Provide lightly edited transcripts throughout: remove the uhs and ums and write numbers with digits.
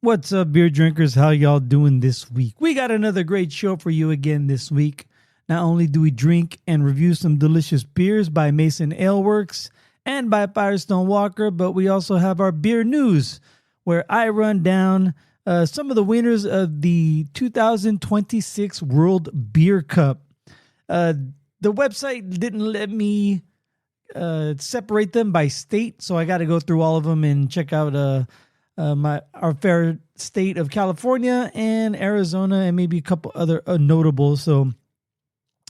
What's up, beer drinkers? How y'all doing this week? We got another great show for you again this week. Not only do we drink and review some delicious beers by Mason Ale Works and by Firestone Walker, but we also have our beer news, where I run down some of the winners of the 2026 World Beer Cup. The website didn't let me separate them by state, so I got to go through all of them and check out our fair state of California and Arizona and maybe a couple other notables. So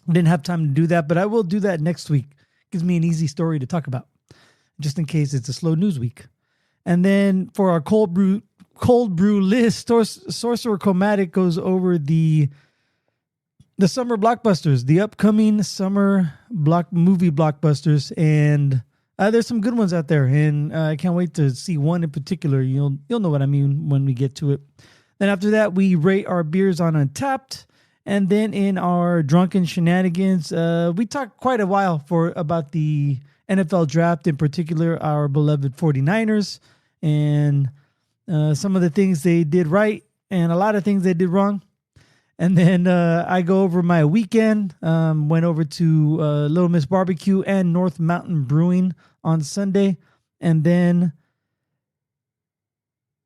I didn't have time to do that, but I will do that next week. Gives me an easy story to talk about, just in case it's a slow news week. And then for our Cöld Brüe List, Sorcerer Chromatic goes over the Summer Blockbusters, the upcoming summer movie blockbusters, and there's some good ones out there, and I can't wait to see one in particular. You'll know what I mean when we get to it. Then after that, we rate our beers on Untappd, and then in our Drunken Shenanignans, we talked quite a while about the NFL draft, in particular our beloved 49ers, and some of the things they did right and a lot of things they did wrong. And then I go over my weekend, went over to Lil Miss BBQ and North Mountain Brewing on Sunday. And then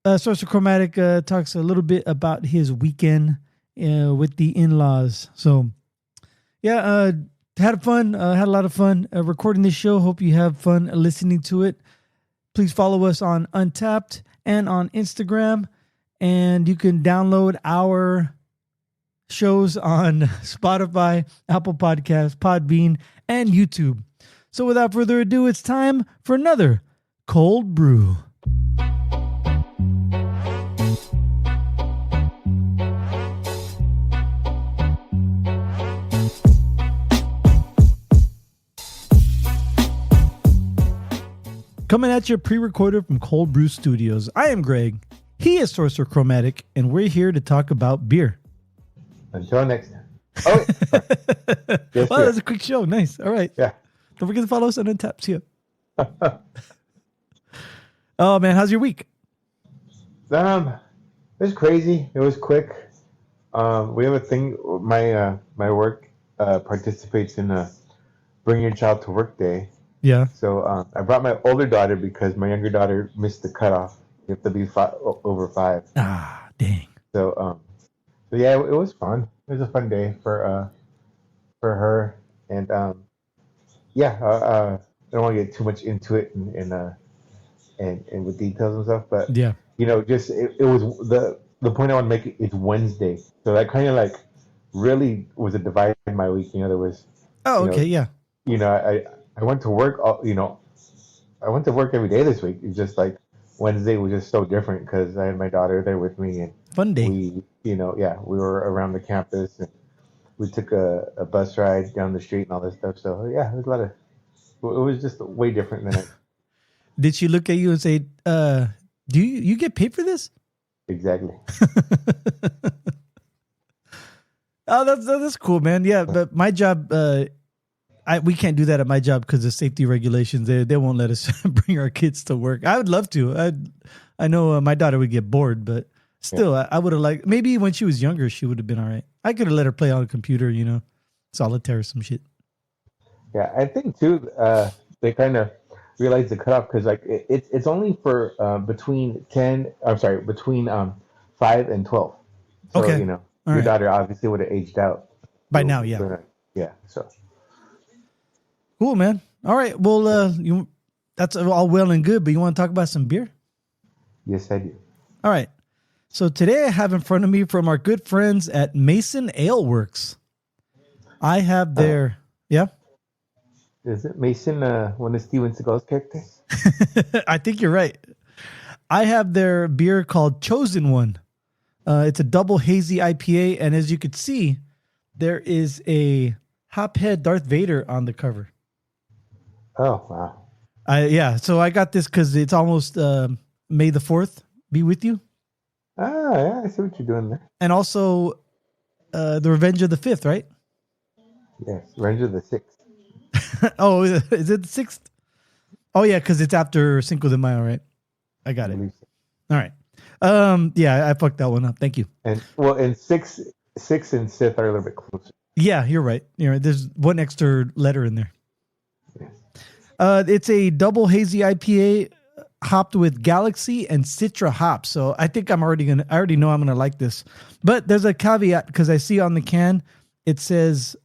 Sorcerer Chromatic talks a little bit about his weekend with the in-laws. So, yeah, had fun. Had a lot of fun recording this show. Hope you have fun listening to it. Please follow us on Untappd and on Instagram. And you can download our shows on Spotify, Apple Podcasts, Podbean, and YouTube. So without further ado, it's time for another Cöld Brew. Coming at you pre-recorded from Cöld Brew Studios. I am Greg. He is Sorcerer Chromatic, and we're here to talk about beer. Until next time. Oh, yes, well, that's a quick show. Nice. All right. Yeah. Don't forget to follow us on Untappd. See ya. Oh, man. How's your week? It was crazy. It was quick. We have a thing. My work participates in Bring Your Child to Work Day. Yeah. So I brought my older daughter because my younger daughter missed the cutoff. You have to be over 5. Ah, dang. So yeah, it was fun. It was a fun day for her, and yeah, I don't want to get too much into it and with details and stuff, but yeah, just it was the point I want to make. It's Wednesday, so that kind of like really was a divide in my week. There was okay, yeah. I went to work. I went to work every day this week. It's just like Wednesday was just so different because I had my daughter there with me, and fun day. We were around the campus, and we took a bus ride down the street and all this stuff. So yeah, it was just way different than it. Did she look at you and say, do you get paid for this? Exactly. Oh, that's cool, man. Yeah, but my job, we can't do that at my job because of safety regulations. They won't let us bring our kids to work. I would love to. I know my daughter would get bored, but still, yeah. I would have liked, maybe when she was younger, she would have been all right. I could have let her play on a computer, solitaire or some shit. Yeah, I think too, they kind of realized the cutoff because like it's only for between 5 and 12. So, okay. Your right. daughter obviously would have aged out. By now, yeah. Yeah, so. Cool, man. All right, well, that's all well and good, but you want to talk about some beer? Yes, I do. All right. So today I have in front of me from our good friends at Mason Ale Works. I have their, yeah? Is it Mason one of Steven Seagal's characters? I think you're right. I have their beer called Chosen One. It's a double hazy IPA, and as you can see, there is a hophead Darth Vader on the cover. Oh, wow. Yeah, so I got this because it's almost May the 4th be with you. Ah, yeah, I see what you're doing there. And also the Revenge of the 5th, right? Yes, Revenge of the 6th. Oh, is it the 6th? Oh, yeah, because it's after Cinco de Mayo, right? I got it. All right. Yeah, I fucked that one up. Thank you. And six and Sith are a little bit closer. Yeah, you're right. There's one extra letter in there. Yes. It's a double hazy IPA hopped with Galaxy and Citra hops. So I think I already know I'm gonna like this. But there's a caveat because I see on the can it says,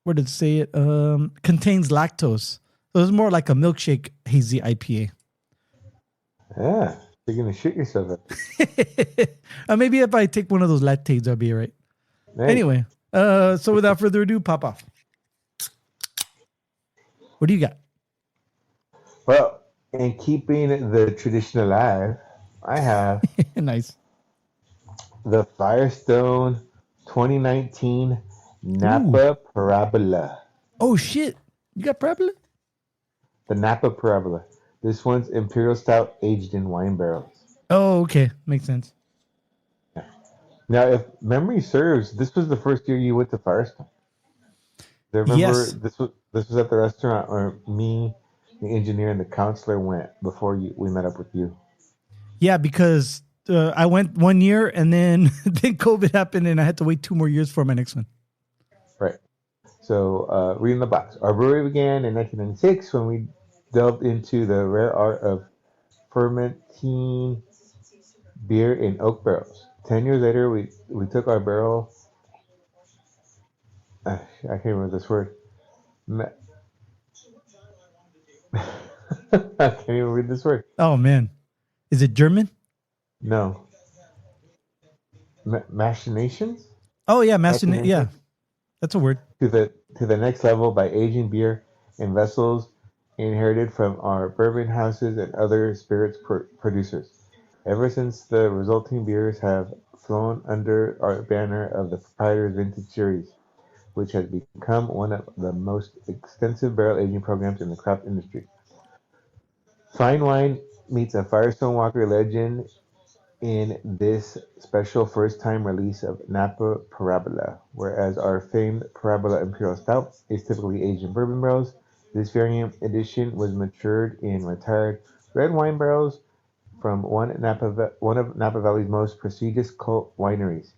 where did it say it? Contains lactose. So it's more like a milkshake hazy IPA. Yeah, you're gonna shoot yourself up. Maybe if I take one of those lattes, I'll be all right. Nice. Anyway, so without further ado, pop off. What do you got? Well, in keeping the tradition alive, I have Nice. the Firestone 2019 Napa Parabola. Oh shit! You got Parabola? The Napa Parabola. This one's Imperial Stout aged in wine barrels. Oh, okay, makes sense. Now, if memory serves, this was the first year you went to Firestone. I remember Yes. this was at the restaurant where me, the engineer, and the counselor went before we met up with you. Yeah, because I went 1 year and then then COVID happened and I had to wait 2 more years for my next one. Right. So, reading the box. Our brewery began in 1996 when we delved into the rare art of fermenting beer in oak barrels. 10 years later, we took our barrel. I can't remember this word. I can't even read this word. Oh man, is it German? No. Machinations? Oh yeah, machination. Yeah, that's a word. To the next level by aging beer in vessels inherited from our bourbon houses and other spirits producers. Ever since the resulting beers have flown under our banner of the Proprietor's Vintage Series, which has become one of the most extensive barrel aging programs in the craft industry. Fine wine meets a Firestone Walker legend in this special first-time release of Napa Parabola. Whereas our famed Parabola Imperial Stout is typically aged in bourbon barrels, this variant edition was matured in retired red wine barrels from one of Napa Valley's most prestigious cult wineries.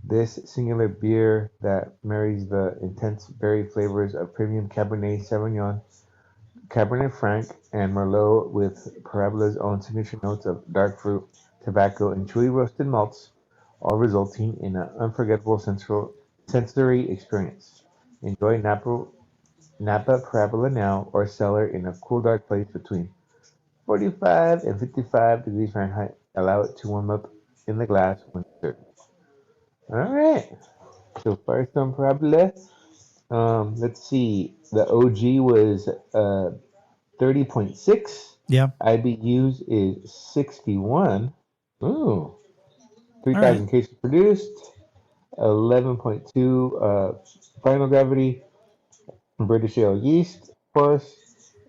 This singular beer that marries the intense berry flavors of premium Cabernet Sauvignon, Cabernet Franc, and Merlot with Parabola's own signature notes of dark fruit, tobacco, and chewy roasted malts, all resulting in an unforgettable sensory experience. Enjoy Napa Parabola now or cellar in a cool, dark place between 45 and 55 degrees Fahrenheit. Allow it to warm up in the glass when served. All right. So Firestone Parabola. Let's see. The OG was 30.6. Yeah. IBUs is 61. Ooh. 3,000 right. cases produced. 11.2 final gravity. British ale yeast, of course.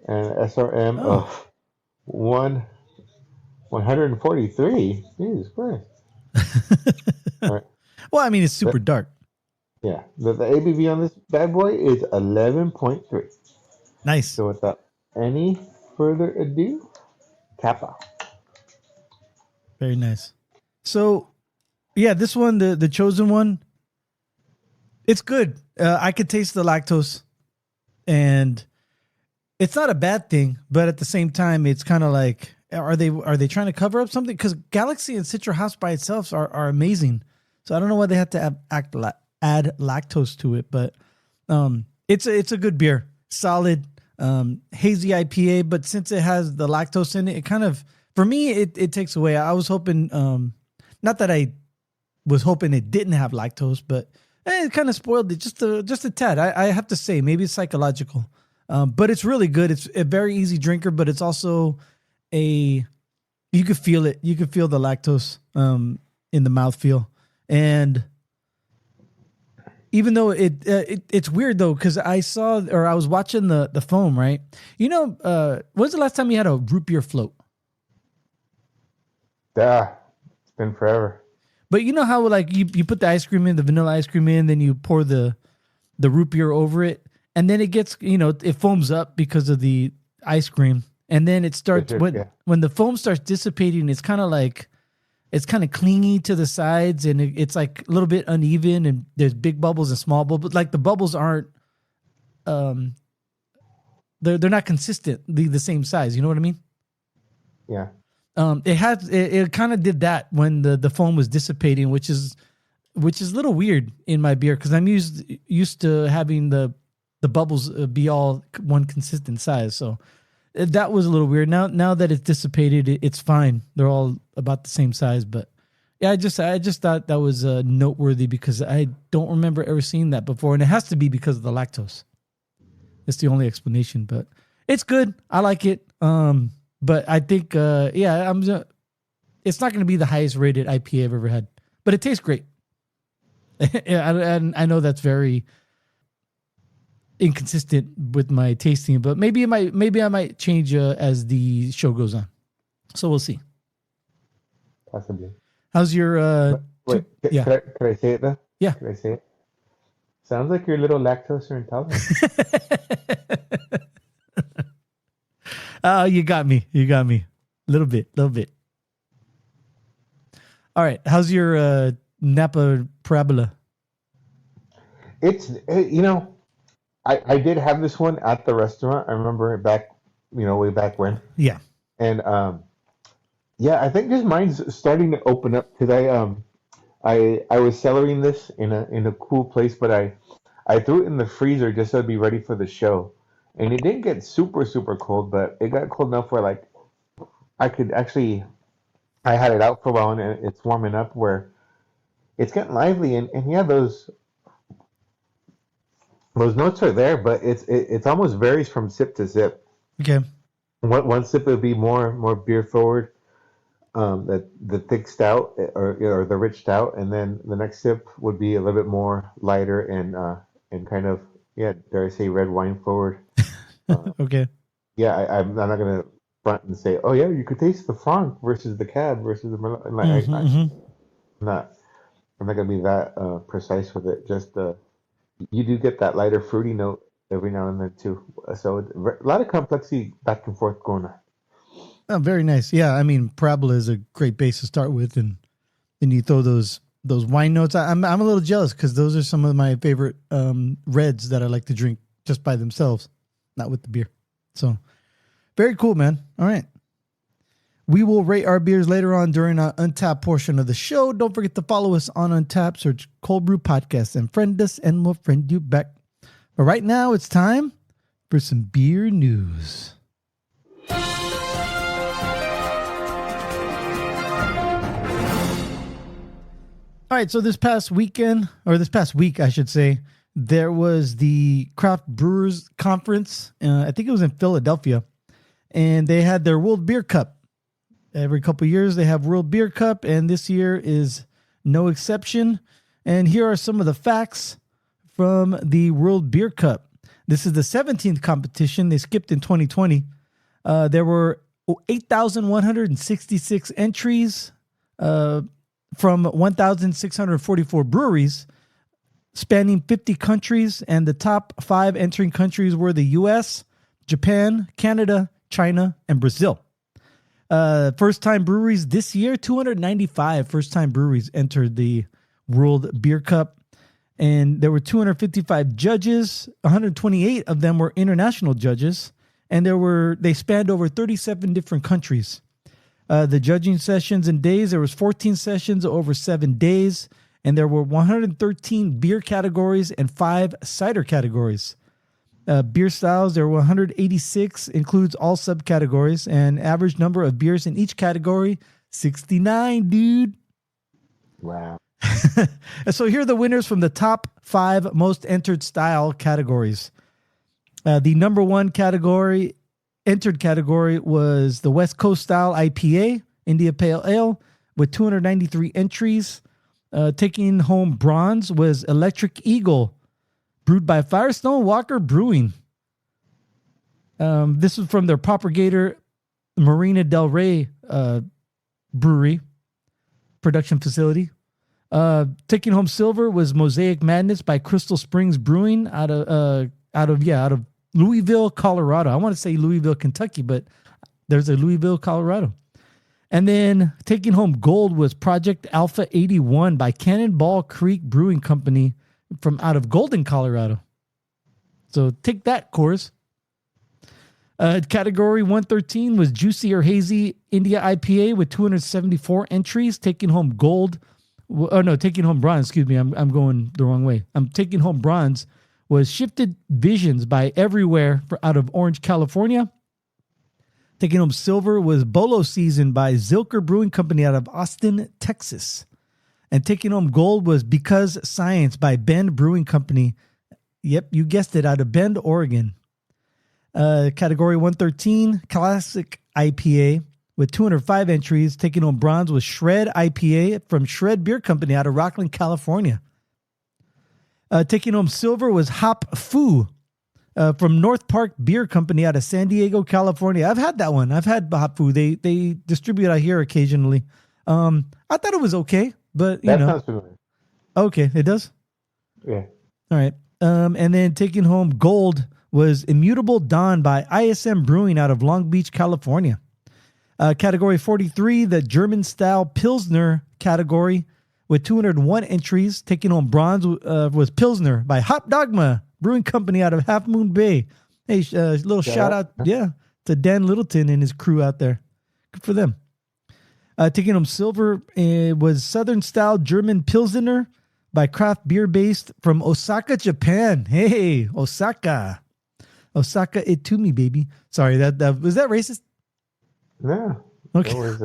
And SRM of 143. Jesus Christ. All right. Well, I mean, it's super dark. Yeah. The ABV on this bad boy is 11.3. Nice. So without any further ado, Kappa. Very nice. So, yeah, this one, the chosen one, it's good. I could taste the lactose, and it's not a bad thing, but at the same time, it's kind of like, are they trying to cover up something? Because Galaxy and Citra House by itself are amazing. So I don't know why they have to add lactose to it, but it's a good beer, solid, hazy IPA. But since it has the lactose in it, it kind of, for me, it takes away. I was hoping, not that I was hoping it didn't have lactose, but it kind of spoiled it just a tad. I have to say, maybe it's psychological, but it's really good. It's a very easy drinker, but it's also you could feel it. You could feel the lactose in the mouthfeel. And even though it's weird though, because I was watching the foam, right? You know, when's the last time you had a root beer float? Yeah, it's been forever. But you know how like you put the ice cream in, the vanilla ice cream in, then you pour the root beer over it, and then it gets, it foams up because of the ice cream, and then it starts when the foam starts dissipating. It's kind of like it's kind of clingy to the sides, and it's like a little bit uneven, and there's big bubbles and small bubbles. Like the bubbles aren't, they're not consistently the same size. You know what I mean? Yeah. It kind of did that when the foam was dissipating, which is a little weird in my beer because I'm used to having the bubbles be all one consistent size. So that was a little weird. Now that it's dissipated, it's fine. They're all about the same size. But yeah, I just thought that was noteworthy because I don't remember ever seeing that before, and it has to be because of the lactose. It's the only explanation, but it's good. I like it. But I think it's not going to be the highest rated IPA I've ever had, but it tastes great. And I know that's very inconsistent with my tasting, but maybe I might change as the show goes on. So we'll see. Possibly. How's your wait, could I say it though? Yeah. Could I say it? Sounds like you're a little lactose intolerant. Oh, you got me. Little bit. All right. How's your Napa Parabola? It's, I did have this one at the restaurant. I remember it back, way back when. Yeah. And, I think this mine's starting to open up because I was cellaring this in a cool place, but I threw it in the freezer just so it'd be ready for the show. And it didn't get super, super cold, but it got cold enough where like I had it out for a while and it's warming up where it's getting lively and yeah, those notes are there, but it's almost varies from sip to sip. Okay. One sip would be more beer forward, the thick stout or the rich stout, and then the next sip would be a little bit more lighter and kind of dare I say red wine forward. Okay. Yeah, I'm not gonna front and say, oh yeah, you could taste the Franc versus the Cab versus the Merlot. I'm not gonna be that precise with it. Just you do get that lighter fruity note every now and then too. So a lot of complexity back and forth going on. Oh, very nice. Yeah, I mean, Parabola is a great base to start with, and then you throw those wine notes. I'm a little jealous because those are some of my favorite reds that I like to drink just by themselves, not with the beer. So very cool, man. All right. We will rate our beers later on during our Untappd portion of the show. Don't forget to follow us on Untappd, search Cöld Brüe Podcast and friend us, and we'll friend you back. But right now it's time for some beer news. All right, so this past week, I should say, there was the Craft Brewers Conference. I think it was in Philadelphia, and they had their World Beer Cup. Every couple of years, they have World Beer Cup, and this year is no exception. And here are some of the facts from the World Beer Cup. This is the 17th competition. They skipped in 2020. There were 8,166 entries from 1,644 breweries spanning 50 countries, and the top 5 entering countries were the U.S., Japan, Canada, China, and Brazil. First-time breweries this year, 295 first-time breweries entered the World Beer Cup, and there were 255 judges. 128 of them were international judges, and they spanned over 37 different countries. The judging sessions and days, there was 14 sessions over 7 days, and there were 113 beer categories and 5 cider categories. Beer styles, there were 186, includes all subcategories, and average number of beers in each category, 69, dude. Wow. And so here are the winners from the top 5 most entered style categories. The number 1 entered category was the West Coast style IPA, India Pale Ale, with 293 entries. Taking home bronze was Electric Eagle, brewed by Firestone Walker Brewing. This was from their Propagator Marina del Rey brewery production facility. Taking home silver was Mosaic Madness by Crystal Springs Brewing out of Louisville, Colorado. I want to say Louisville, Kentucky, but there's a Louisville, Colorado. And then taking home gold was Project Alpha 81 by Cannonball Creek Brewing Company from out of Golden, Colorado. So take that, Coors. Category 113 was Juicy or Hazy India IPA with 274 entries, taking home gold. Oh, no, taking home bronze. Excuse me, I'm going the wrong way. I'm taking home bronze was Shifted Visions by Everywhere out of Orange, California. Taking home silver was Bolo Season by Zilker Brewing Company out of Austin, Texas. And taking home gold was Because Science by Bend Brewing Company. Yep, you guessed it, out of Bend, Oregon. Category 113, Classic IPA with 205 entries. Taking home bronze was Shred IPA from Shred Beer Company out of Rockland, California. Taking home silver was Hop Foo from North Park Beer Company out of San Diego, California. I've had that one. I've had Hop Foo. They distribute out here occasionally. I thought it was okay, but you know. Sounds familiar. Okay, it does? Yeah. All right. And then taking home gold was Immutable Dawn by ISM Brewing out of Long Beach, California. Category 43, the German-style Pilsner category with 201 entries. Taking home bronze was Pilsner by Hop Dogma Brewing Company out of Half Moon Bay. Hey, little shout out, to Dan Littleton and his crew out there. Good for them. Taking home silver was Southern-style German Pilsner by Craft Beer Based from Osaka, Japan. Hey, Osaka. Osaka Itumi, baby. Sorry, that was that racist? No. Okay. It was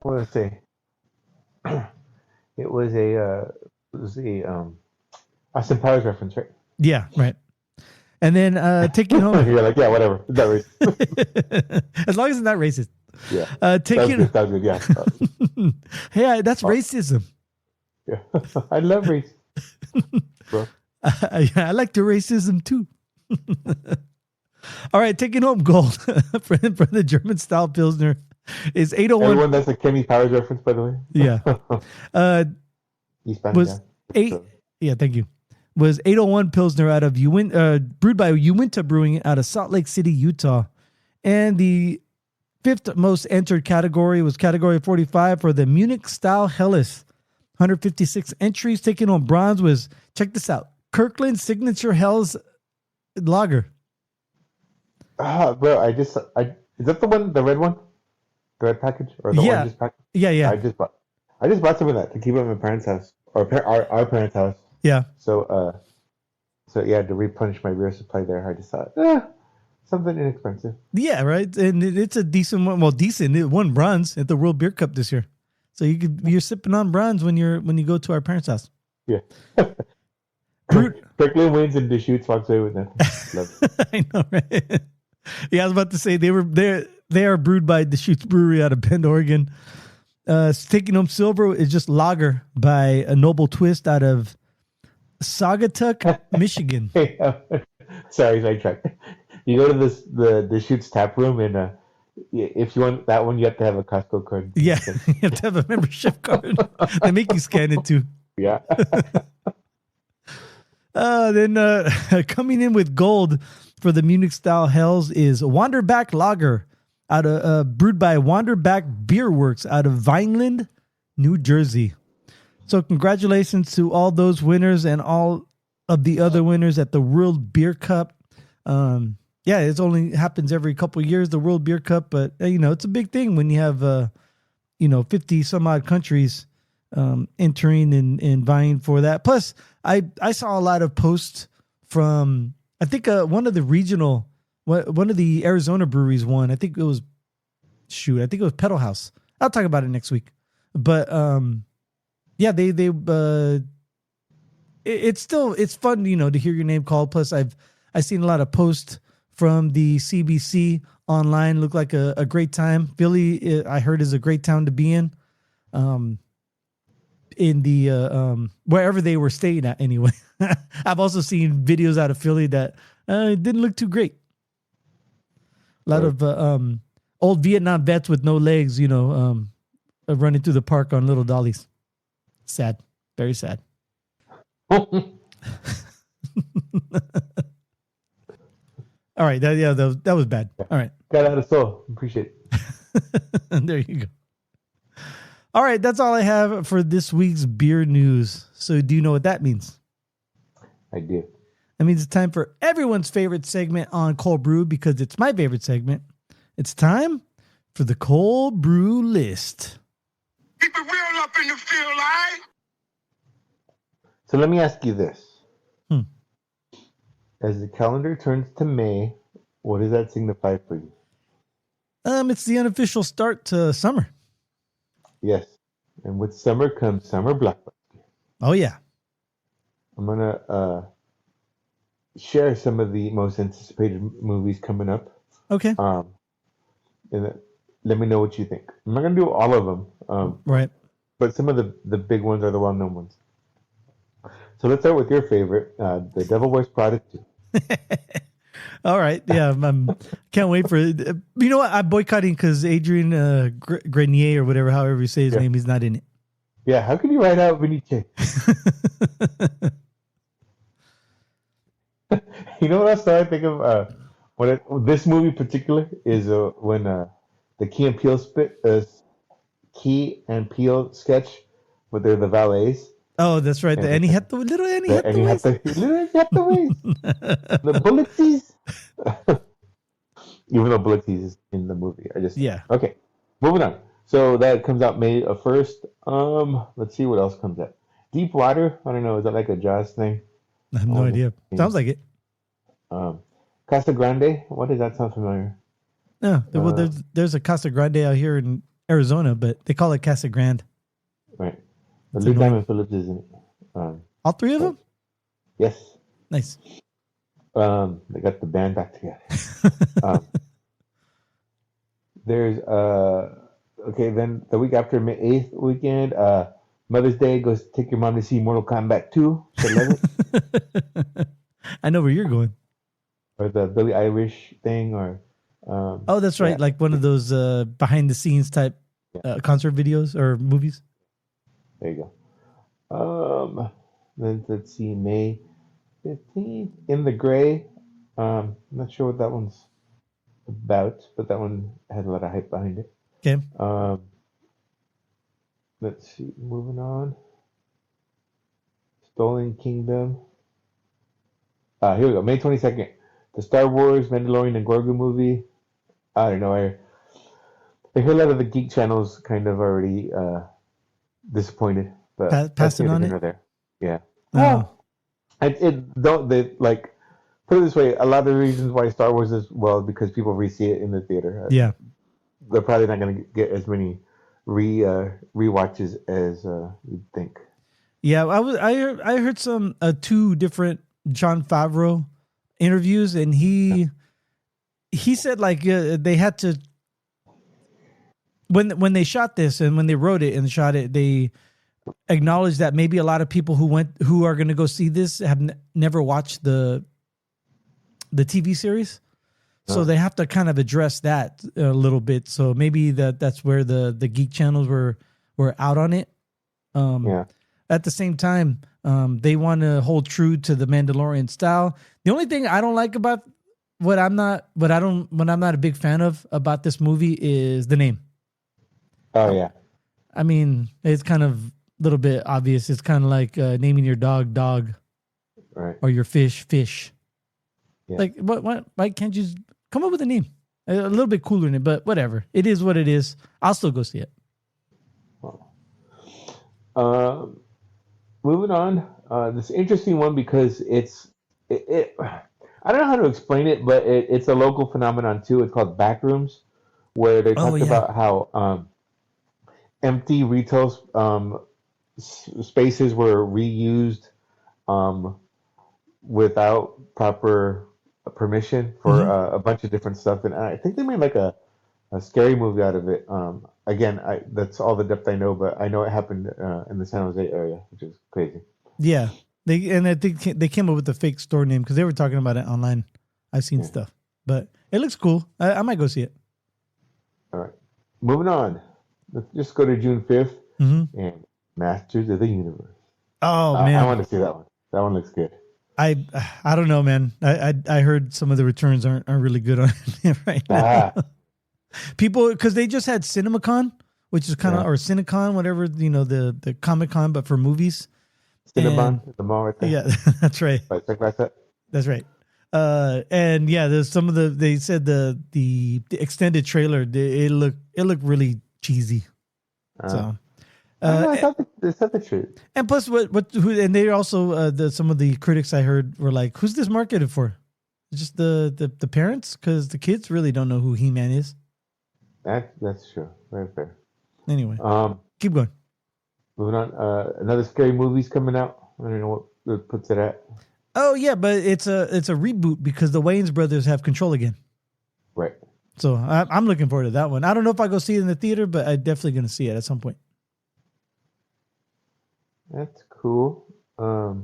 what did I say? It was a Austin Powers reference, right? Yeah, right. And then taking home. You're like, yeah, whatever. It's not racist. As long as it's not racist. Yeah. Taking. Sounds good. Yeah. Hey, that's racism. Yeah. I love race, bro. I like the racism too. All right, taking home gold for the German style Pilsner is 801. Everyone, that's a Kenny Powers reference, by the way. Yeah. Yeah, thank you. Was 801 Pilsner out of brewed by Uinta Brewing out of Salt Lake City, Utah. And the fifth most entered category was category 45 for the Munich style Helles. 156 entries. Taking home bronze was, check this out, Kirkland Signature Helles Lager. Bro, is that the one, the red one? The red package? Or the orange package? Yeah. I just bought some of that to keep at my parents' house. Or our parents' house. Yeah. So yeah, to replenish my beer supply there, I just thought, something inexpensive. Yeah, right. And it's a decent one. Well, decent. It won bronze at the World Beer Cup this year. So you're sipping on bronze when you go to our parents' house. Yeah. Kirkland wins and Deschutes walks away with nothing. Love it. I know, right? Yeah, I was about to say they are brewed by Deschutes Brewery out of Bend, Oregon. Taking home silver is just lager by a Noble Twist out of Saugatuck, Michigan. Hey, sorry, sidetrack. You go to the Deschutes tap room, and if you want that one, you have to have a Costco card. Yeah, you have to have a membership card. They make you scan it too. Yeah. Then coming in with gold for the Munich style Helles is Wanderback Lager out of brewed by Wanderback Beer Works out of Vineland, New Jersey. So congratulations to all those winners and all of the other winners at the World Beer Cup. Yeah, it only happens every couple of years, the World Beer Cup, but it's a big thing when you have 50 some odd countries entering and vying for that. Plus, I saw a lot of posts from, I think one of the Arizona breweries won. I think it was Pedal House. I'll talk about it next week. But yeah, it's fun, to hear your name called. Plus, I've seen a lot of posts from the CBC online. Look like a great time. Philly, I heard, is a great town to be in. In the wherever they were staying at anyway. I've also seen videos out of Philly that it didn't look too great. A lot of old Vietnam vets with no legs, running through the park on little dollies. Sad. Very sad. All right. That was bad. All right. Got out of soul. Appreciate it. There you go. All right, that's all I have for this week's beer news. So do you know what that means? I do. That means it's time for everyone's favorite segment on Cöld Brüe because it's my favorite segment. It's time for the Cöld Brüe List. Keep it real up in the field, all right? So let me ask you this. As the calendar turns to May, what does that signify for you? It's the unofficial start to summer. Yes. And with summer comes Summer Blockbusters. Oh, yeah. I'm going to share some of the most anticipated movies coming up. Okay. And let me know what you think. I'm not going to do all of them. Right. But some of the big ones are the well-known ones. So let's start with your favorite, The Devil Wears Prada 2. All right. Yeah. Can't wait for it. You know what? I'm boycotting because Adrian Grenier or whatever, however you say his name, he's not in it. Yeah. How can you write out Vinice? You know what I started thinking of? This movie in particular is when the Key and Peele sketch, where they're the valets. Oh, that's right. The Annie Hathaway, little Annie Hathaway. The Bullocksies. Even though Bullocksies is in the movie. Okay. Moving on. So that comes out May 1st. Let's see what else comes out. Deep Water. I don't know. Is that like a jazz thing? I have no idea. Sounds like it. Casa Grande. What does that sound familiar? No. Well, there's a Casa Grande out here in Arizona, but they call it Casa Grande. Right. But Lou Diamond Phillips is in it. All three of them? Yes. Nice. They got the band back together. There's okay, then the week after May 8th weekend, Mother's Day goes to take your mom to see Mortal Kombat 2. I know where you're going. Or the Billie Eilish thing, or oh, that's right, like one of those behind the scenes type concert videos or movies. There you go. Then let's see, May 15th, In the Gray. I'm not sure what that one's about, but that one had a lot of hype behind it. Okay. Let's see, moving on. Stolen Kingdom. Here we go, May 22nd. The Star Wars, Mandalorian, and Grogu movie. I don't know. I hear a lot of the geek channels kind of already disappointed, but passing on it. There. Yeah. Oh. Like, put it this way: a lot of the reasons why Star Wars is because people re-see it in the theater. Yeah. They're probably not going to get as many rewatches as you'd think. Yeah, I heard some 2 different Jon Favreau interviews, and he said like they had to when they shot this and when they wrote it and shot it, they acknowledged that maybe a lot of people who are going to go see this have never watched the TV series. So they have to kind of address that a little bit. So maybe that's where the geek channels were out on it. At the same time, they want to hold true to the Mandalorian style. The only thing I don't like about what I'm not a big fan of about this movie is the name. Oh yeah. I mean, it's kind of a little bit obvious. It's kind of like naming your dog, right? Or your fish. Yeah. Like, what? Why can't you just come up with a name? A little bit cooler than it, but whatever. It is what it is. I'll still go see it. Moving on. This interesting one because it I don't know how to explain it, but it's a local phenomenon too. It's called Backrooms, where they talked about how empty retail spaces were reused without proper permission for a bunch of different stuff, and I think they made like a scary movie out of it. Again, that's all the depth I know, but I know it happened in the San Jose area, which is crazy. Yeah, I think they came up with the fake store name because they were talking about it online. I've seen stuff, but it looks cool. I might go see it. All right, moving on. Let's just go to June 5th and Masters of the Universe. Oh man, I want to see that one. That one looks good. I don't know, man. I heard some of the returns aren't really good on it right now. People, because they just had CinemaCon, which is kind of, or CineCon, whatever, the Comic Con, but for movies. Cinnabon, the mall right there. Yeah, that's right. That's right. And yeah, there's some of they said the extended trailer, it looked really cheesy. So. I thought the truth. And plus, and they also some of the critics I heard were like, "Who's this marketed for? Just the parents? Because the kids really don't know who He-Man is." That's true. Very fair. Anyway, keep going. Moving on. Another scary movie's coming out. I don't know what puts it at. Oh yeah, but it's a reboot because the Wayans brothers have control again. Right. So I'm looking forward to that one. I don't know if I go see it in the theater, but I'm definitely going to see it at some point. That's cool. Let's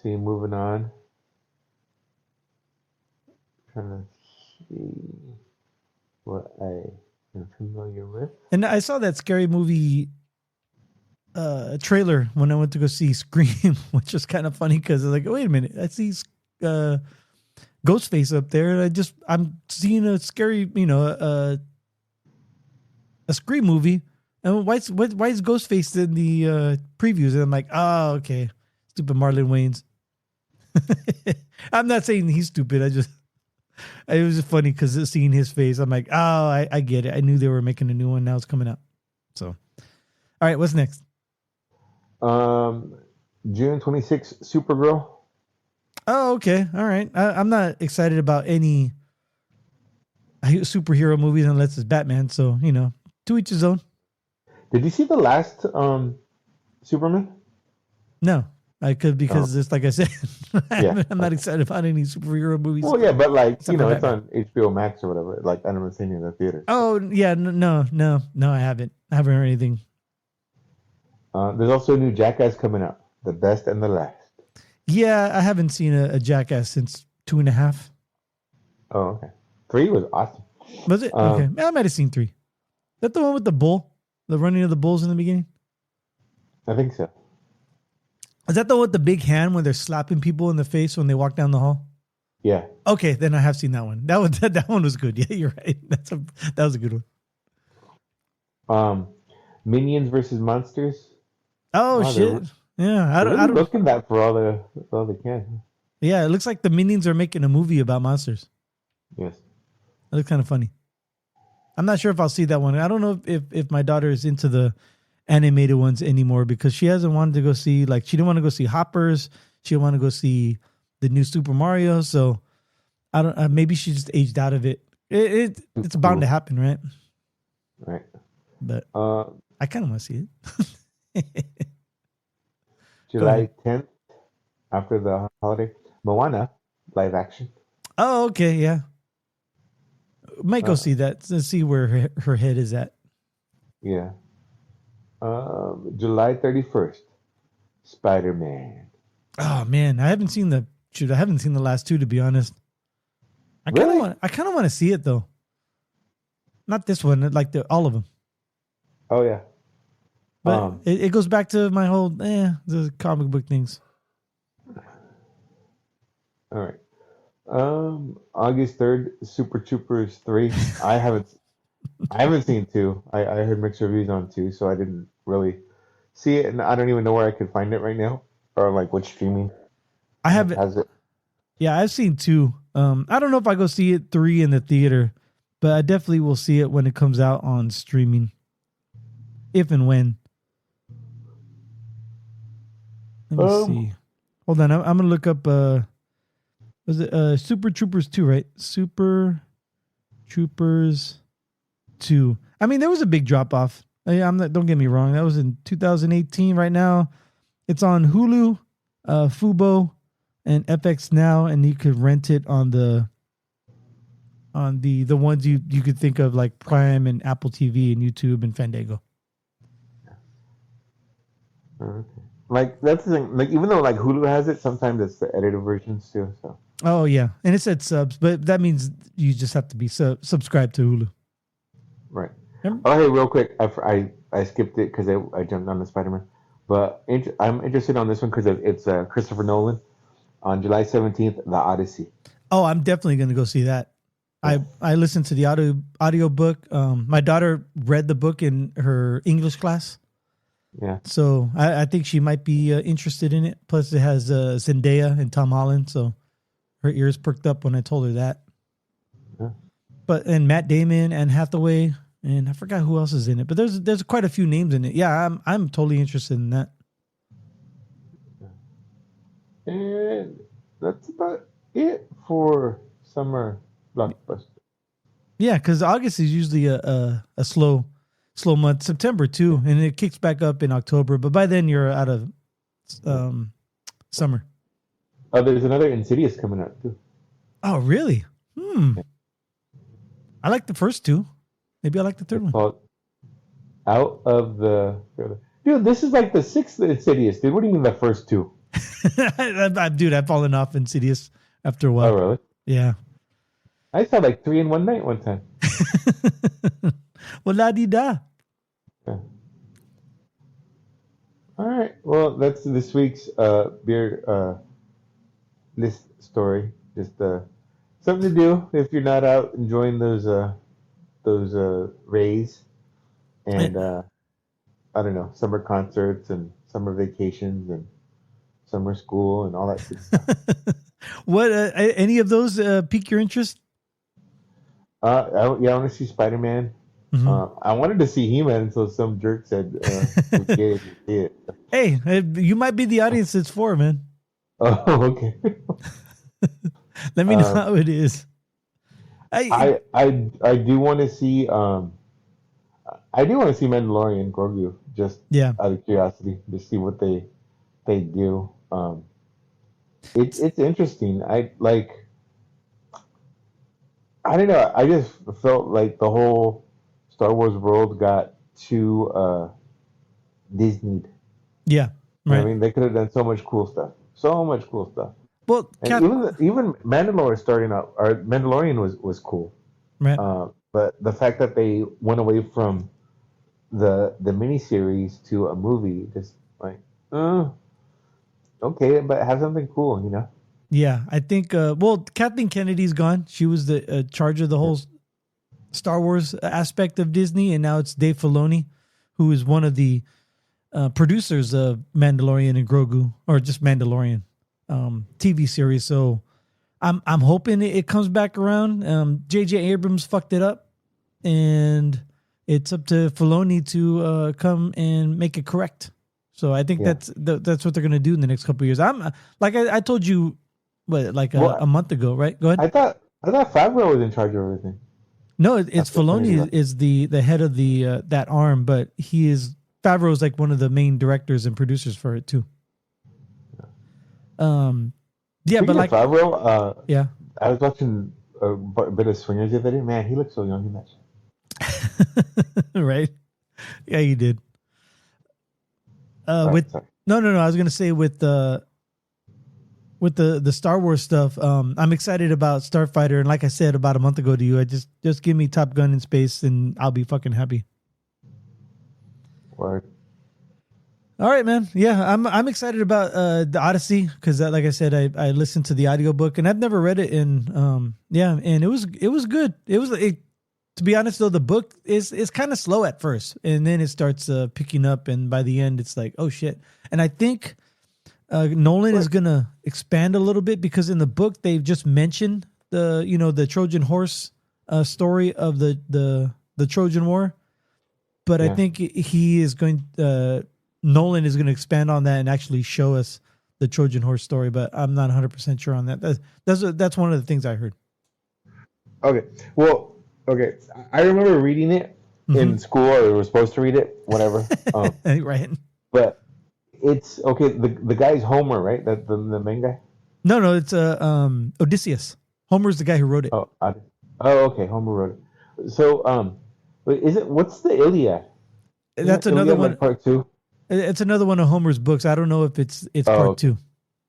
see, moving on. Trying to see what I am familiar with. And I saw that scary movie trailer when I went to go see Scream, which was kind of funny because I was like, wait a minute, I see Ghostface up there. And I'm seeing a scary, a Scream movie. And why is Ghostface in the previews? And I'm like, oh, okay. Stupid Marlon Wayans. I'm not saying he's stupid. It was just funny because seeing his face, I'm like, oh, I get it. I knew they were making a new one. Now it's coming out. So, all right, what's next? June 26th, Supergirl. Oh, okay. All right. I'm not excited about any superhero movies unless it's Batman. So, to each his own. Did you see the last Superman? No, I could because it's like I said, I'm not excited about any superhero movies. Well, yeah, but it's on HBO Max or whatever. Like I never seen it in the theater. Oh yeah, no, I haven't. I haven't heard anything. There's also a new Jackass coming out, The Best and the Last. Yeah, I haven't seen a Jackass since 2.5. Oh, okay. 3 was awesome. Was it? Okay, I might have seen 3. Is that the one with the bull? The running of the bulls in the beginning? I think so. Is that the one with the big hand when they're slapping people in the face when they walk down the hall? Yeah. Okay, then I have seen that one. That one was good. Yeah, you're right. That was a good one. Minions versus Monsters. Oh shit! Yeah, I don't looking that for all they can. Yeah, it looks like the Minions are making a movie about monsters. Yes. It looks kind of funny. I'm not sure if I'll see that one. I don't know if my daughter is into the animated ones anymore because she hasn't wanted to go see, she didn't want to go see Hoppers. She didn't want to go see the new Super Mario. So I don't. Maybe she just aged out of it. It's bound to happen, right? Right. But I kind of want to see it. July 10th, after the holiday, Moana live action. Oh, okay, yeah. Might go see that to see where her head is at. Yeah. July 31st, Spider-Man. Oh man, I haven't seen the last 2 to be honest. I kind of want to see it though. Not this one, like all of them. Oh yeah. But it goes back to my whole the comic book things. All right. August 3rd, Super Troopers 3. I haven't seen 2. I heard mixed reviews on 2, so I didn't really see it, and I don't even know where I could find it right now, or which streaming. I haven't. Has it? Yeah, I've seen 2. I don't know if I go see it 3 in the theater, but I definitely will see it when it comes out on streaming, if and when. Let me see. Hold on, I'm gonna look up. Was it Super Troopers 2, right? Super Troopers 2. I mean, there was a big drop off. Don't get me wrong. That was in 2018. Right now, it's on Hulu, Fubo, and FX Now, and you could rent it on the ones you could think of like Prime and Apple TV and YouTube and Fandango. Okay. That's the thing. Even though Hulu has it, sometimes it's the edited versions too. So. Oh yeah, and it said subs, but that means you just have to be subscribed to Hulu. Right. Remember? Oh, hey, real quick, I skipped it because I jumped on the Spider-Man, but I'm interested on this one because it's Christopher Nolan on July 17th, The Odyssey. Oh, I'm definitely gonna go see that. I listened to the audio book. My daughter read the book in her English class. Yeah. So I think she might be interested in it. Plus, it has Zendaya and Tom Holland, so her ears perked up when I told her that. Yeah. And Matt Damon, Anne Hathaway, and I forgot who else is in it. But there's quite a few names in it. Yeah, I'm totally interested in that. And that's about it for Summer Blockbusters. Yeah, because August is usually a slow month. September too, and it kicks back up in October. But by then you're out of summer. Oh, there's another Insidious coming out too. Oh, really? I like the first two. Maybe I like the third one. Called Out of the... Dude, this is like the sixth Insidious, dude. What do you mean the first two? Dude, I've fallen off Insidious after a while. Oh, really? Yeah. I saw like 3 in one night one time. Well, la-di-da. Yeah. All right. Well, that's this week's beer list story. Just something to do if you're not out enjoying those rays and I don't know, summer concerts and summer vacations and summer school and all that good stuff. What any of those pique your interest? I want to see Spider-Man. Mm-hmm. I wanted to see He-Man until some jerk said, okay, it. Hey, you might be the audience it's for, man. Oh, okay. Let me know how it is. I do want to see Mandalorian Grogu just out of curiosity to see what they do. It's interesting. I don't know. I just felt like the whole Star Wars world got too Disneyed. Yeah, right. I mean, they could have done so much cool stuff. Well, even Mandalorian was cool. Right. But the fact that they went away from the miniseries to a movie, just like, okay, but have something cool, you know? Yeah, I think. Kathleen Kennedy's gone. She was the charge of the whole Star Wars aspect of Disney, and now it's Dave Filoni, who is one of the producers of Mandalorian and Grogu, or just Mandalorian TV series. So I'm hoping it comes back around. J.J. Abrams fucked it up, and it's up to Filoni to come and make it correct. So I think that's what they're gonna do in the next couple of years. I'm like I told you, a month ago, right? Go ahead. I thought Favreau was in charge of everything. No, it's Filoni is the head of the that arm, but Favreau is like one of the main directors and producers for it too. Speaking but like Favreau, yeah, I was watching a bit of Swingers the other day. Man, he looks so young in that shit. Right? Yeah, you did. No. I was gonna say with the Star Wars stuff, I'm excited about Starfighter, and like I said about a month ago to you, I just give me Top Gun in space, and I'll be fucking happy. Word. All right, man. Yeah, I'm excited about the Odyssey because, like I said, I listened to the audiobook and I've never read it, and and it was good. To be honest though, the book is kind of slow at first, and then it starts picking up, and by the end, it's like, oh shit. And I think Nolan is gonna expand a little bit because in the book they've just mentioned the Trojan horse story of the Trojan War, but I think he is going. Nolan is going to expand on that and actually show us the Trojan horse story, but I'm not 100% sure on that. That's one of the things I heard. Okay. Well, okay. I remember reading it in school, or we were supposed to read it, whatever. Right. But it's okay. The guy's Homer, right? That the main guy? No, it's Odysseus. Homer's the guy who wrote it. Oh, okay. Homer wrote it. So, what's the Iliad? That's another one. Like part 2? It's another one of Homer's books. I don't know if it's part 2.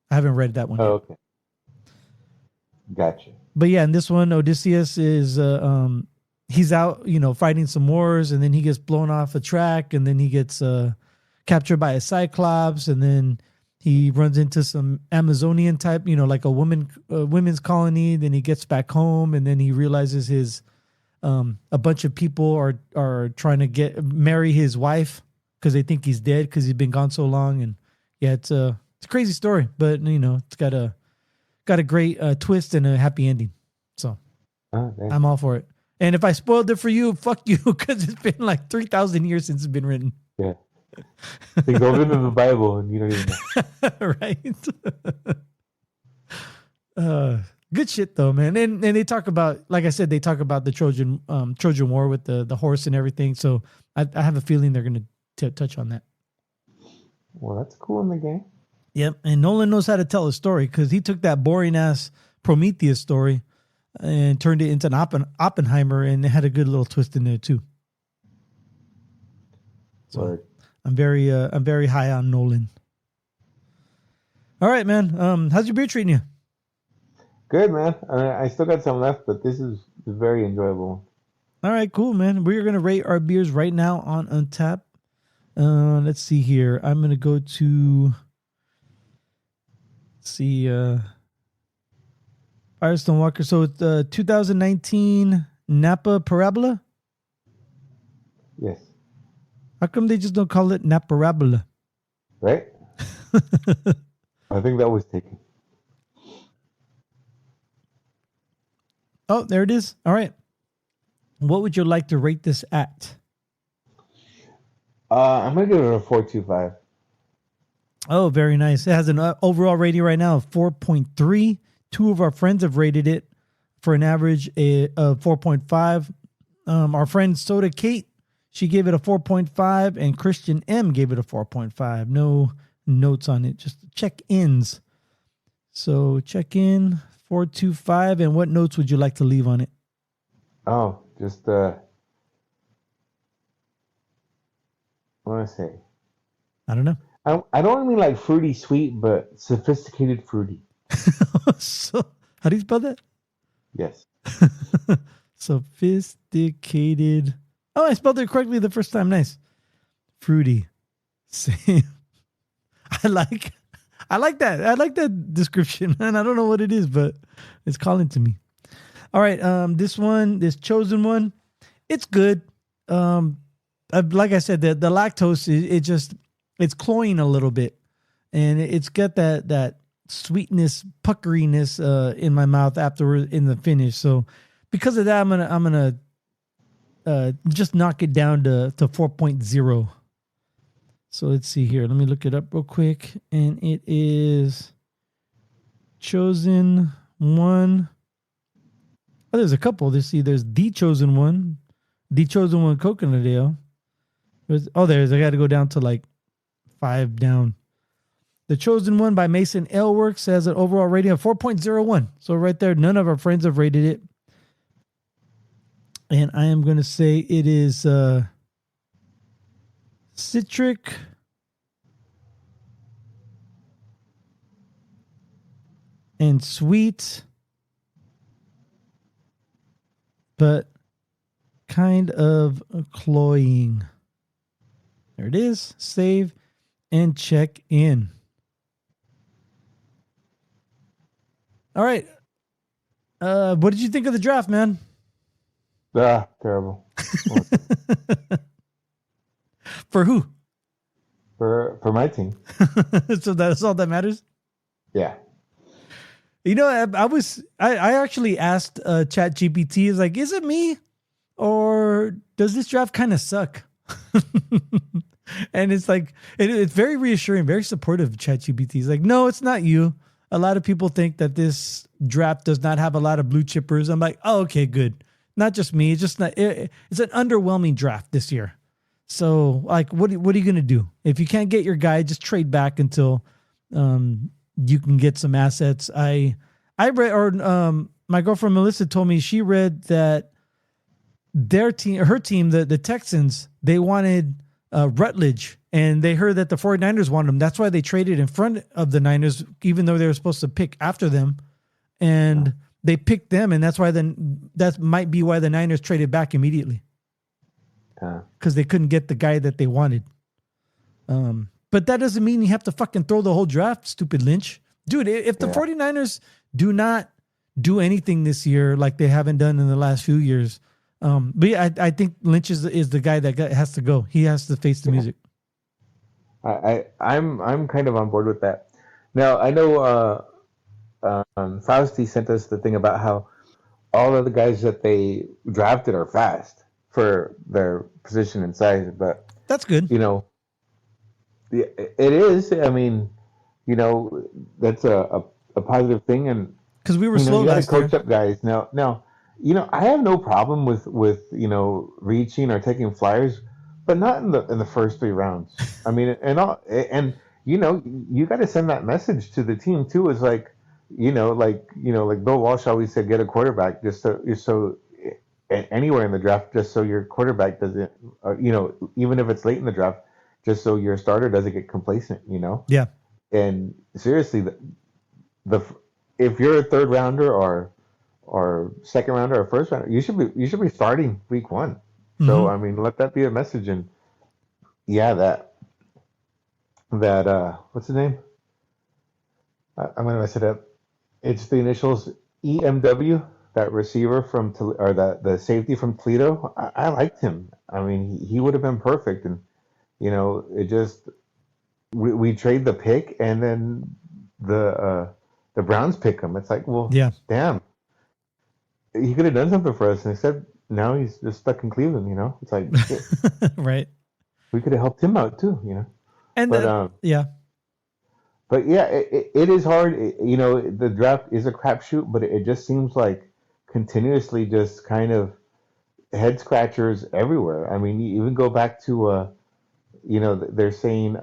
I haven't read that one yet. Okay. Gotcha. But yeah, in this one, Odysseus is he's out, fighting some wars, and then he gets blown off a track, and then he gets captured by a Cyclops, and then He runs into some Amazonian type, like a women's colony. Then he gets back home, and then he realizes a bunch of people are trying to marry his wife because they think he's dead because he's been gone so long. And yeah, it's a crazy story, but it's got a great twist and a happy ending. So I'm all for it. And if I spoiled it for you, fuck you, because it's been like 3,000 years since it's been written. Yeah. They go into the Bible and you don't even know. Right. Good shit though, man. And they talk about, like I said, they talk about the Trojan War with the horse and everything. So I have a feeling they're going to touch on that. Well, that's cool in the game. Yep. And Nolan knows how to tell a story because he took that boring ass Prometheus story and turned it into an Oppenheimer, and it had a good little twist in there too. So Word. I'm very high on Nolan. All right, man. How's your beer treating you? Good, man. I still got some left, but this is very enjoyable. All right, cool, man. We're going to rate our beers right now on Untappd. Let's see here. I'm going to go to Firestone Walker. So it's 2019 Napa Parabola? Yes. How come they just don't call it Napa Parabola? Right? I think that was taken. Oh, there it is. All right. What would you like to rate this at? I'm going to give it a 4.25. Oh, very nice. It has an overall rating right now of 4.3. Two of our friends have rated it for an average of 4.5. Our friend Soda Kate, she gave it a 4.5, and Christian M gave it a 4.5. No notes on it, just check-ins. So check in 4.25, and what notes would you like to leave on it? Oh, just what do I say? I don't know. I don't mean like fruity sweet, but sophisticated fruity. So, how do you spell that? Yes. Sophisticated. Oh, I spelled it correctly the first time. Nice. Fruity. Same. I like that. I like that description, and I don't know what it is, but it's calling to me. All right. This chosen one, it's good. Like I said, the lactose, it's cloying a little bit, and it's got that sweetness, puckeriness in my mouth afterward in the finish. So because of that, I'm gonna just knock it down to 4.0. So let's see here. Let me look it up real quick, and it is chosen one. Oh, there's a couple. There's the chosen one coconut ale. I got to go down to like 5 down. The Chosen One by Mason Ale Works has an overall rating of 4.01. So right there, none of our friends have rated it. And I am going to say it is citric and sweet, but kind of cloying. There it is. Save and check in. All right. What did you think of the draft, man? Terrible. For who? For my team. So that's all that matters? Yeah. You know, I actually asked ChatGPT, is like, is it me? Or does this draft kind of suck? And it's like, it's very reassuring, very supportive of ChatGPT. It's like, no, it's not you. A lot of people think that this draft does not have a lot of blue chippers. I'm like, oh, okay, good. Not just me. It's just not. It's an underwhelming draft this year. So, like, what are you gonna do if you can't get your guy? Just trade back until you can get some assets. I read, or my girlfriend Melissa told me she read that her team, the Texans, they wanted Rutledge, and they heard that the 49ers wanted him. That's why they traded in front of the Niners, even though they were supposed to pick after them. And they picked them, and that's why that might be why the Niners traded back immediately. Because they couldn't get the guy that they wanted. But But that doesn't mean you have to fucking throw the whole draft, stupid Lynch. Dude, if the 49ers do not do anything this year like they haven't done in the last few years, but yeah, I think Lynch is the guy that has to go. He has to face the music. I'm kind of on board with that. Now, I know Fausti sent us the thing about how all of the guys that they drafted are fast for their position and size, but that's good. You know, it is. I mean, you know, that's a positive thing, and because we were slow you got to last coach year. up guys. Now, you know, I have no problem with you know reaching or taking flyers, but not in the first 3 rounds. I mean, and you know, you got to send that message to the team too. Is like, like Bill Walsh always said, get a quarterback just so anywhere in the draft, just so your quarterback doesn't, even if it's late in the draft, just so your starter doesn't get complacent. Yeah. And seriously, if you're a 3rd rounder or 2nd rounder or 1st rounder, you should be starting week 1. Mm-hmm. So I mean, let that be a message. And yeah, that what's his name? I'm gonna mess it up. It's the initials EMW. That receiver or the safety from Toledo. I liked him. I mean, he would have been perfect. And it just we trade the pick, and then the Browns pick him. It's like, well, yeah, damn. He could have done something for us, and instead now he's just stuck in Cleveland. It's like, right. We could have helped him out too. And yeah. But yeah, it is hard. The draft is a crapshoot, but it just seems like continuously just kind of head scratchers everywhere. I mean, you even go back to, they're saying,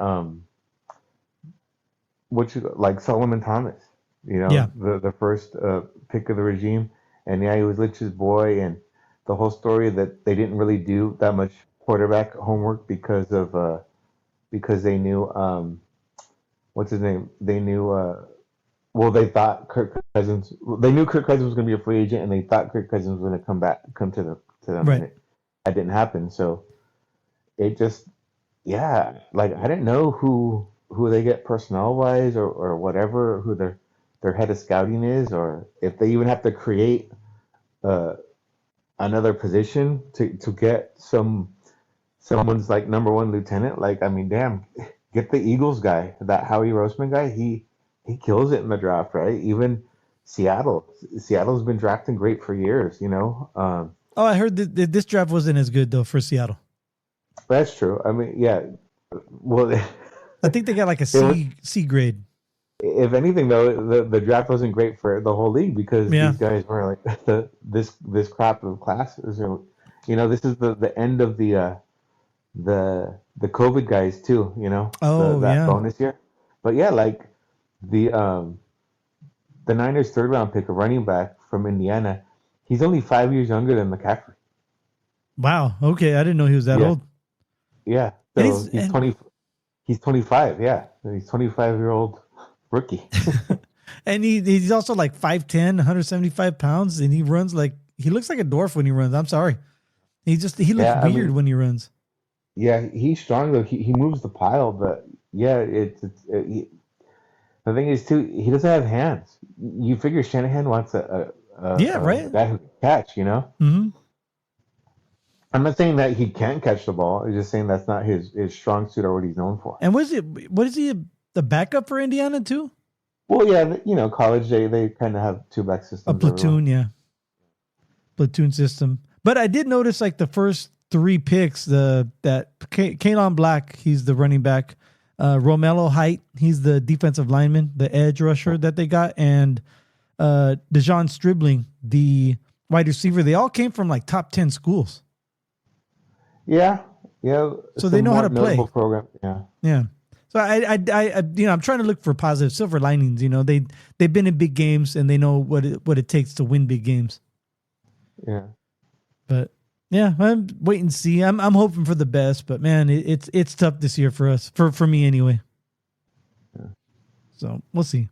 like Solomon Thomas, the first pick of the regime. And yeah, he was Litch's boy. And the whole story that they didn't really do that much quarterback homework because they knew, what's his name? They knew, they thought they knew Kirk Cousins was going to be a free agent, and they thought Kirk Cousins was going to come to them. Right. And that didn't happen. So it just, like I didn't know who they get personnel wise or whatever, who their head of scouting is, or if they even have to create another position to get someone's like number 1 lieutenant. Like, I mean, damn, get the Eagles guy, that Howie Roseman guy. He kills it in the draft, right? Even Seattle's been drafting great for years, I heard that this draft wasn't as good though for Seattle. That's true. I mean, yeah. Well, I think they got like a C grade. If anything, though, the draft wasn't great for the whole league because these guys were like this crop of classes. This is the end of the COVID guys too. That bonus year. But yeah, like the Niners' 3rd round pick, a running back from Indiana, he's only 5 years younger than McCaffrey. Wow. Okay, I didn't know he was that old. Yeah. So he's 20. He's 25. Yeah, he's 25-year-old rookie. And he's also like 5'10", 175 pounds, and he runs like he looks like a dwarf when he runs. I'm sorry, he looks weird when he runs. Yeah, he's strong though. He moves the pile, but yeah, the thing is too, he doesn't have hands. You figure Shanahan wants a guy who can catch. Mm-hmm. I'm not saying that he can't catch the ball. I'm just saying that's not his strong suit or what he's known for. And what is he the backup for Indiana too? Well, yeah, college they kind of have 2-back systems. A platoon, platoon system. But I did notice like the first 3 picks, that Kalen Black, he's the running back. Romello Height, he's the defensive lineman, the edge rusher that they got, and DeJon Stribling, the wide receiver. They all came from like top 10 schools. Yeah. So they know how to play. Program. Yeah. So I I'm trying to look for positive silver linings. They've been in big games and they know what it takes to win big games. Yeah. But yeah, I'm wait and see. I'm hoping for the best, but man, it's tough this year for us, for me anyway. Yeah. So we'll see.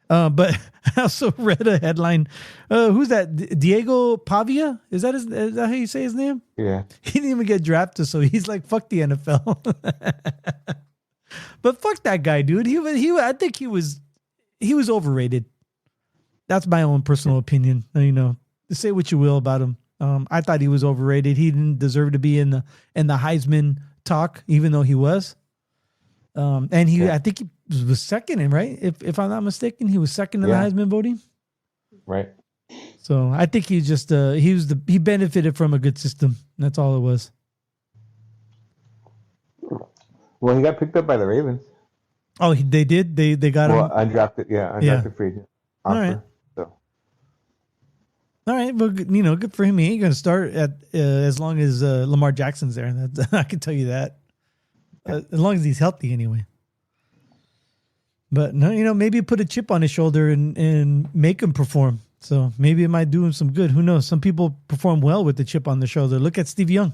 But I also read a headline. Who's that? Diego Pavia? Is that how you say his name? Yeah. He didn't even get drafted, so he's like, fuck the NFL. But fuck that guy, dude. I think he was overrated. That's my own personal opinion. You know, say what you will about him. I thought he was overrated. He didn't deserve to be in the Heisman talk, even though he was. And I think he was second in, right? If I'm not mistaken, he was second in the Heisman voting. Right. So I think he just he benefited from a good system. That's all it was. Well, he got picked up by the Ravens. Oh, they did. They got him. Undrafted. Yeah, undrafted free agent. All right. All right. Well, you know, good for him. He ain't going to start at as long as Lamar Jackson's there. I can tell you that. As long as he's healthy, anyway. But no, you know, maybe put a chip on his shoulder and make him perform. So maybe it might do him some good. Who knows? Some people perform well with the chip on the shoulder. Look at Steve Young.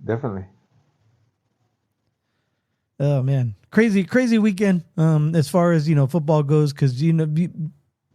Definitely. Oh man, crazy weekend. As far as, you know, football goes, because you know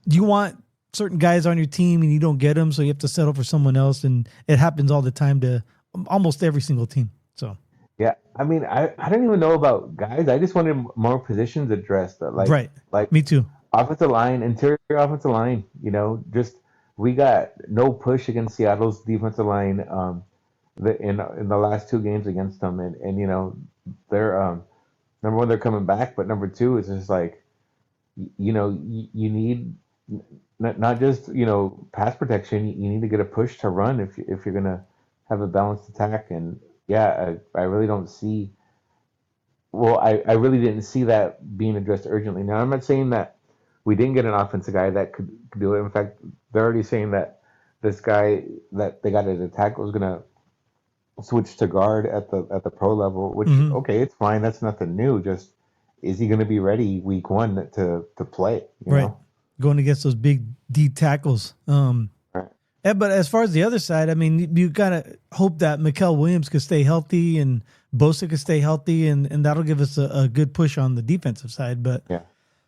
you want certain guys on your team and you don't get them, so you have to settle for someone else, and it happens all the time to almost every single team. So yeah, I mean, I don't even know about guys. I just wanted more positions addressed. Like me too. Offensive line, interior offensive line. You know, just we got no push against Seattle's defensive line. In the last two games against them, and you know, they're number one, they're coming back, but number two, it's just like, you know, you need not just, you know, pass protection. You need to get a push to run if you're gonna have a balanced attack. And yeah, I really don't see. Well, I really didn't see that being addressed urgently. Now, I'm not saying that we didn't get an offensive guy that could do it. In fact, they're already saying that this guy that they got as a tackle was gonna switch to guard at the pro level, which okay, it's fine. That's nothing new. Just is he going to be ready week one to play? You know? Going against those big D tackles. Right. Yeah, but as far as the other side, I mean, you gotta hope that Mikael Williams could stay healthy and Bosa could stay healthy, and that'll give us a good push on the defensive side. But yeah,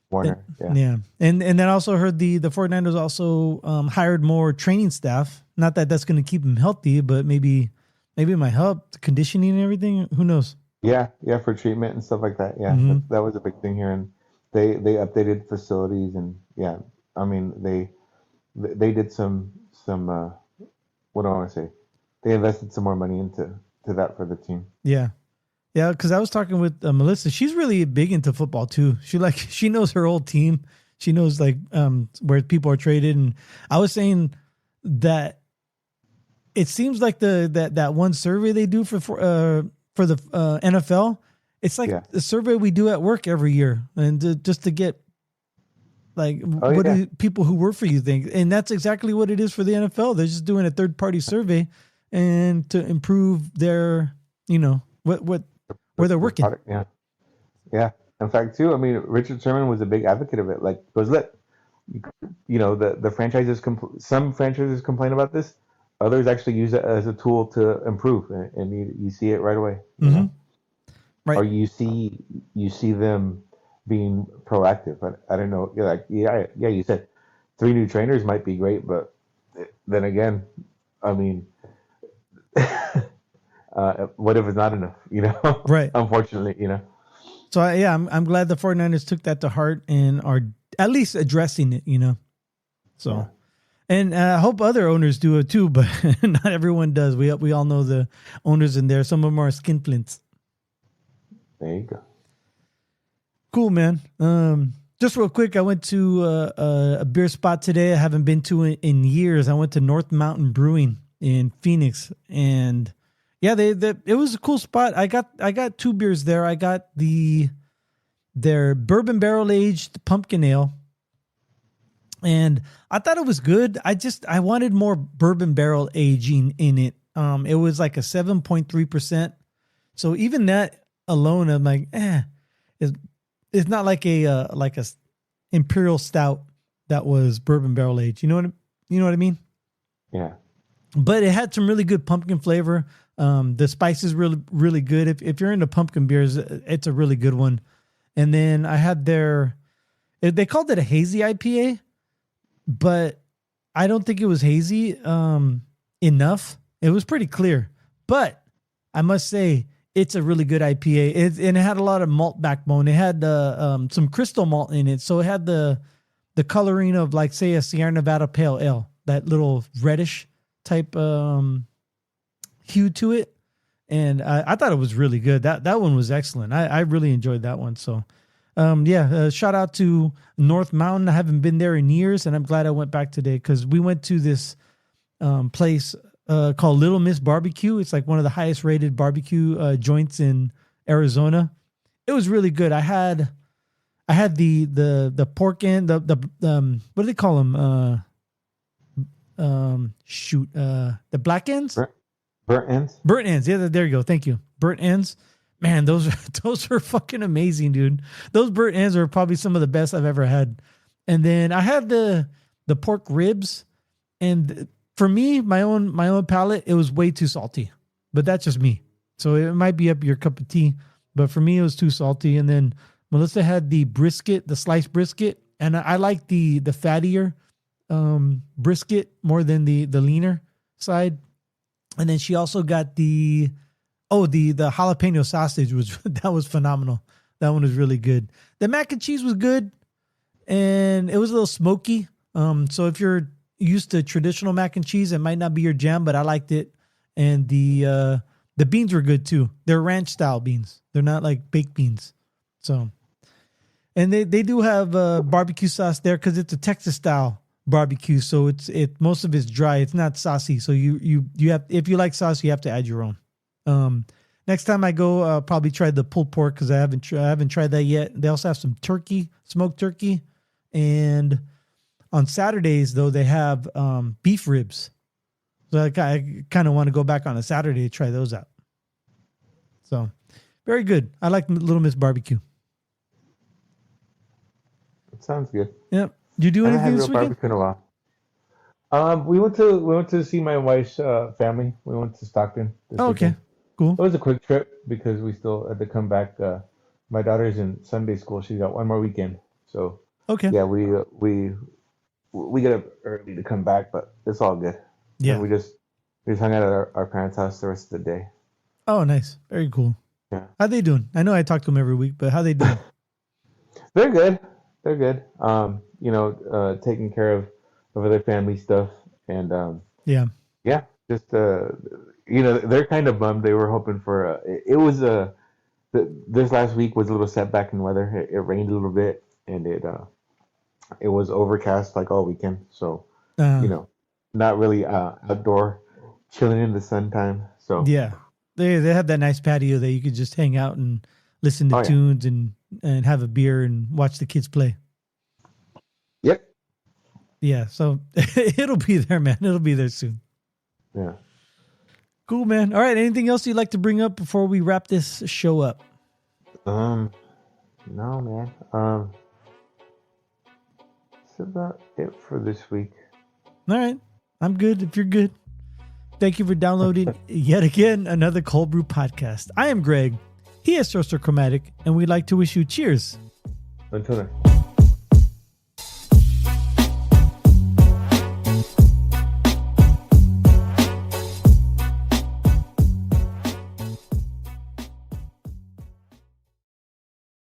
Warner. And then I also heard the 49ers also hired more training staff. Not that that's going to keep them healthy, but maybe it might help the conditioning and everything. Who knows? Yeah, for treatment and stuff like that. Yeah, that was a big thing here, and they updated facilities, and yeah, I mean they did some what do I want to say? They invested some more money into that for the team. Yeah, because I was talking with Melissa. She's really big into football too. She knows her old team. She knows like where people are traded, and I was saying that. It seems like that one survey they do for the NFL, it's like the survey we do at work every year, and just to get like what do people who work for you think, and that's exactly what it is for the NFL. They're just doing a third party survey, and to improve their, you know, where they're working. Yeah. In fact, too, I mean, Richard Sherman was a big advocate of it. Like, goes, look, you know, the franchises some franchises complain about this. Others actually use it as a tool to improve, and you see it right away. You know? Right. Or you see them being proactive. I don't know. You're like, yeah. You said 3 new trainers might be great, but then again, I mean, what if it's not enough? You know, right? Unfortunately, you know. So I'm glad the 49ers took that to heart and are at least addressing it. You know, so. Yeah. And I hope other owners do it too, but not everyone does. We all know the owners in there. Some of them are skinflints. There you go. Cool, man. Just real quick, I went to a beer spot today I haven't been to in years. I went to North Mountain Brewing in Phoenix, and yeah, it was a cool spot. I got 2 beers there. I got their bourbon barrel aged pumpkin ale. And I thought it was good. I wanted more bourbon barrel aging in it. It was like a 7.3%. So even that alone, I'm like, it's not like a imperial stout that was bourbon barrel aged. You know what I mean? Yeah. But it had some really good pumpkin flavor. The spice is really, really good. If you're into pumpkin beers, it's a really good one. And then I had they called it a hazy IPA. But I don't think it was hazy enough. It was pretty clear. But I must say, It's a really good IPA. And it had a lot of malt backbone. It had some crystal malt in it. So it had the coloring of, like, say, a Sierra Nevada Pale Ale, that little reddish type hue to it. And I thought it was really good. That one was excellent. I really enjoyed that one. So, shout out to North Mountain. I haven't been there in years, and I'm glad I went back today because we went to this place called Lil Miss BBQ. It's like one of the highest rated barbecue joints in Arizona. It was really good. I had the pork end, the what do they call them? The black ends? Burnt ends? Burnt ends. Yeah, there you go. Thank you. Burnt ends. Man, those are fucking amazing, dude. Those burnt ends are probably some of the best I've ever had. And then I had the pork ribs, and for me, my own palate, it was way too salty. But that's just me. So it might be up your cup of tea, but for me, it was too salty. And then Melissa had the brisket, the sliced brisket, and I like the fattier brisket more than the leaner side. And then she also got the jalapeno sausage that was phenomenal. That one was really good. The mac and cheese was good, and it was a little smoky. So if you're used to traditional mac and cheese, it might not be your jam, but I liked it. And the beans were good too. They're ranch style beans. They're not like baked beans. So, and they do have barbecue sauce there because it's a Texas style barbecue. So most of it's dry. It's not saucy. So you have, if you like sauce, you have to add your own. Next time I go, I'll probably try the pulled pork because I haven't tried that yet. They also have some turkey, smoked turkey, and on Saturdays though they have beef ribs. So I kind of want to go back on a Saturday to try those out. So very good. I like Little Miss BBQ. It sounds good. Yep. Did you do I haven't anything had this real weekend? barbecue in a while. We went to see my wife's family. We went to Stockton this Oh, okay. weekend. Cool. It was a quick trip because we still had to come back. My daughter's in Sunday school. She's got one more weekend. So Okay. yeah, we get up early to come back, but it's all good. Yeah. And we just hung out at our parents' house the rest of the day. Oh, nice. Very cool. Yeah. How they doing? I know I talk to them every week, but how they doing? They're good. They're good. Taking care of other family stuff, and Yeah. just they're kind of bummed. They were hoping for this last week was a little setback in weather. It rained a little bit, and it was overcast like all weekend. So not really outdoor chilling in the sun time. So Yeah. They have that nice patio that you could just hang out and listen to tunes and have a beer and watch the kids play. Yep. Yeah. So it'll be there, man. It'll be there soon. Yeah. Cool, man. All right. Anything else you'd like to bring up before we wrap this show up? No, man. That's about it for this week. All right. I'm good if you're good. Thank you for downloading yet again another Cöld Brüe podcast. I am Greg. He is Sorcerer Chromatic, and we'd like to wish you cheers. Until then.